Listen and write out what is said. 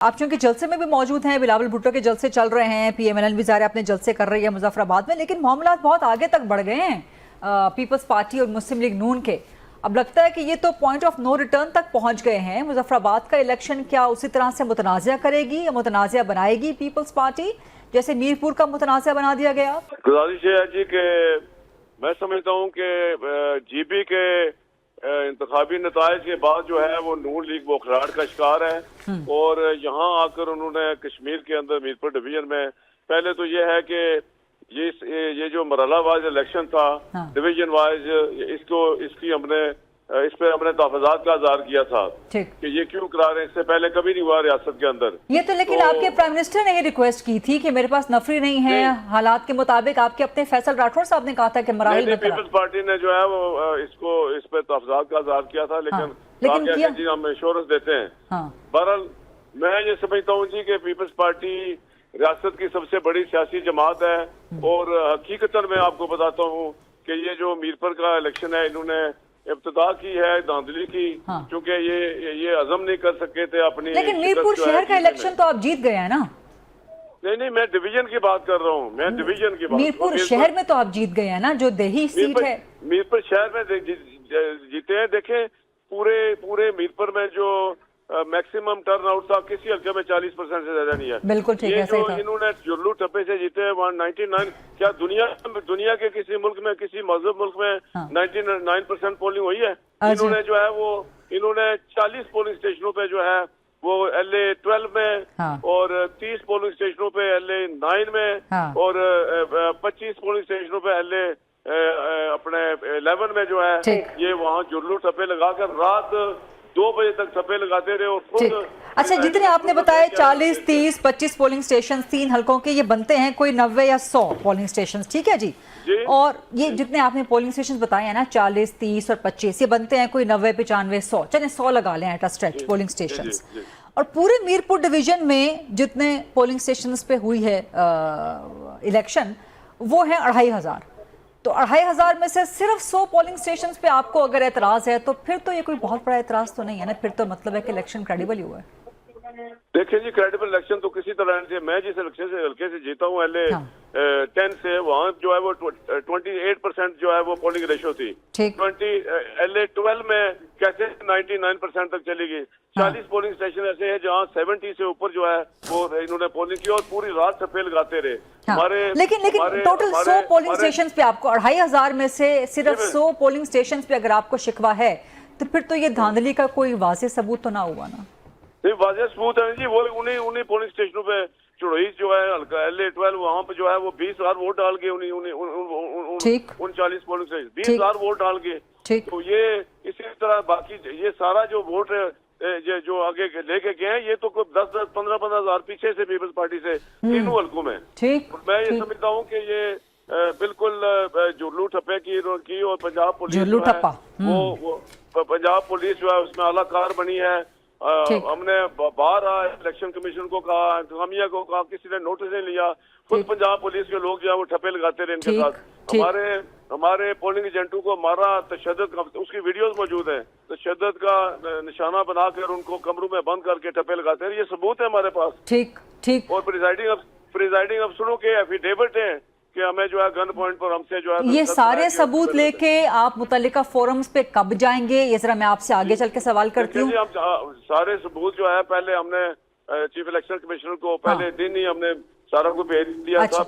आप चूंकि जलसे में भी मौजूद हैं, बिलावल भुट्टो के जलसे चल रहे हैं, पीएमएलएन भी ज़ाहिर अपने जलसे कर रही है मुजफ्फराबाद में, लेकिन मामला बहुत आगे तक बढ़ गए हैं पीपल्स पार्टी और मुस्लिम लीग नून के। अब लगता है कि ये तो पॉइंट ऑफ नो रिटर्न तक पहुंच गए हैं। मुजफ्फराबाद का इलेक्शन क्या उसी तरह से मुतनाज़ा करेगी या मुतनाज़ा बनाएगी पीपल्स पार्टी, जैसे मीरपुर का मुतनाज़ा बना दिया गया? गुजारिश है जी कि मैं समझता हूँ कि जीबी के इंतखाबी नताइज के बाद जो है वो नून लीग बौखलाहट का शिकार है और यहाँ आकर उन्होंने कश्मीर के अंदर मीरपुर डिवीजन में पहले तो ये है कि ये जो मरहला वाइज इलेक्शन था, डिवीजन वाइज इसकी हमने इस पे हमने तहफ़्फ़ुज़ात का इज़हार किया था कि ये क्यों करा रहे हैं, इससे पहले कभी नहीं हुआ रियासत के अंदर। ये तो लेकिन आपके प्राइम मिनिस्टर ने ये रिक्वेस्ट की थी कि मेरे पास नफरी नहीं है, हालात के मुताबिक। आपके अपने फैसल राठौर साहब ने कहा था कि मराहिल पीपल्स पार्टी ने जो है वो इस पे तहफ़्फ़ुज़ात का इज़हार किया था, लेकिन जी हम इंश्योरेंस देते हैं। बहरहाल मैं ये समझता हूँ जी कि पीपल्स पार्टी रियासत की सबसे बड़ी सियासी जमात है और हकीकतन मैं आपको बताता हूँ कि ये जो मीरपुर का इलेक्शन है इन्होंने इब्तिदा की है धांधली की, क्योंकि ये अज़म नहीं कर सके थे अपनी। लेकिन मीरपुर शहर का इलेक्शन तो आप जीत गए हैं ना? नहीं, मैं डिवीजन की बात कर रहा हूँ, मैं डिवीजन की बात। मीरपुर शहर में तो आप जीत गए हैं ना, जो देही सीट है। मीरपुर शहर में जीते हैं। देखें पूरे मीरपुर में जो मैक्सिमम टर्न आउट था किसी हल्के में 40% से ज्यादा नहीं है। बिल्कुल ठीक है, सही था। इन्होंने जुल्लू टप्पे से जीते हैं 199। क्या दुनिया के किसी मुल्क में, किसी मजहब मुल्क में 99% पोलिंग हुई है? इन्होंने जो है वो 40 पोलिंग स्टेशनों पे जो है वो LA 12 में और 30 पोलिंग स्टेशनों पे LA 9 में और 25 पोलिंग स्टेशनों पे LA अपने 11 में जो है ये वहाँ जुल्लू टप्पे लगाकर रात 2 बजे तक छप्पे लगाते रहे और खुद। अच्छा, जितने आपने बताया 40, 30, 25 पोलिंग स्टेशन 3 हलकों के, ये बनते हैं कोई 90 या 100 पोलिंग स्टेशन, ठीक है जी? और ये जितने आपने पोलिंग स्टेशन बताए हैं ना, 40, 30 और 25, ये बनते हैं कोई 90, 95, 100, चले 100 लगा लें at a stretch polling station. और पूरे मीरपुर डिवीजन में जितने पोलिंग स्टेशन पे हुई है इलेक्शन वो है 2500। तो 2500 में से सिर्फ 100 पोलिंग स्टेशंस पे आपको अगर एतराज है तो फिर तो ये कोई बहुत बड़ा एतराज तो नहीं है ना, फिर तो मतलब है कि इलेक्शन क्रेडिबल ही हुआ है। देखिए जी, क्रेडिबल इलेक्शन तो किसी तरह से, मैं जिस इलेक्शन से हल्के से जीता हूँ LA 10 से, वहाँ जो है वो 28% जो है वो पोलिंग रेशो थी। LA 12 में कैसे 99% तक चली गई। 40 पोलिंग स्टेशन ऐसे हैं जहाँ 70 से ऊपर जो है वो इन्होंने पोलिंग की और पूरी रात छप्पे लगाते रहे। लेकिन टोटल 100 पोलिंग स्टेशन पे आपको 2500 में से सिर्फ 100 पोलिंग स्टेशन पे अगर आपको शिकवा है तो फिर तो ये धांधली का कोई वाज़ेह सबूत तो ना हुआ ना? नहीं, वाज़ेह सबूत है जी। वो उन्हीं पोलिंग स्टेशनों पे चुड़ोई जो है हल्का LA 12 वहाँ पे जो है वो 20,000 वोट डाल के उन 40 पोलिंग स्टेशन 20,000 वोट डाल के। तो ये इसी तरह बाकी ये सारा जो वोट जो आगे लेके गए हैं ये तो 10-15 पीछे से पीपल्स पार्टी से तीनों हल्कों में। मैं ये समझता हूँ कि ये बिल्कुल जुल्लू ठप्पे की और पंजाब पुलिस वो पंजाब पुलिस जो है उसमें आलाकार बनी है। हमने बाहर इलेक्शन कमीशन को कहा, इंतजामिया को कहा, किसी ने नोटिस नहीं लिया। खुद पंजाब पुलिस के लोग जो है वो ठप्पे लगाते रहे इनके साथ। हमारे पोलिंग एजेंटों को मारा, तशद्दुद का उसकी वीडियोस मौजूद हैं, तशद्दुद का निशाना बनाकर उनको कमरों में बंद करके ठप्पे लगाते रहे। ये सबूत है हमारे पास। ठीक। और प्रिजाइडिंग अफसरों के एफिडेविट हैं कि हमें जो है गन पॉइंट पर हमसे जो है ये सारे सबूत लेके आप मुतल्लिका फोरम्स पे कब जाएंगे, ये जरा मैं आपसे आगे चल के सवाल करती हूँ। सारे सबूत जो है पहले हमने चीफ इलेक्शन कमिश्नर को पहले दिन ही हमने सारा को भेज दिया था।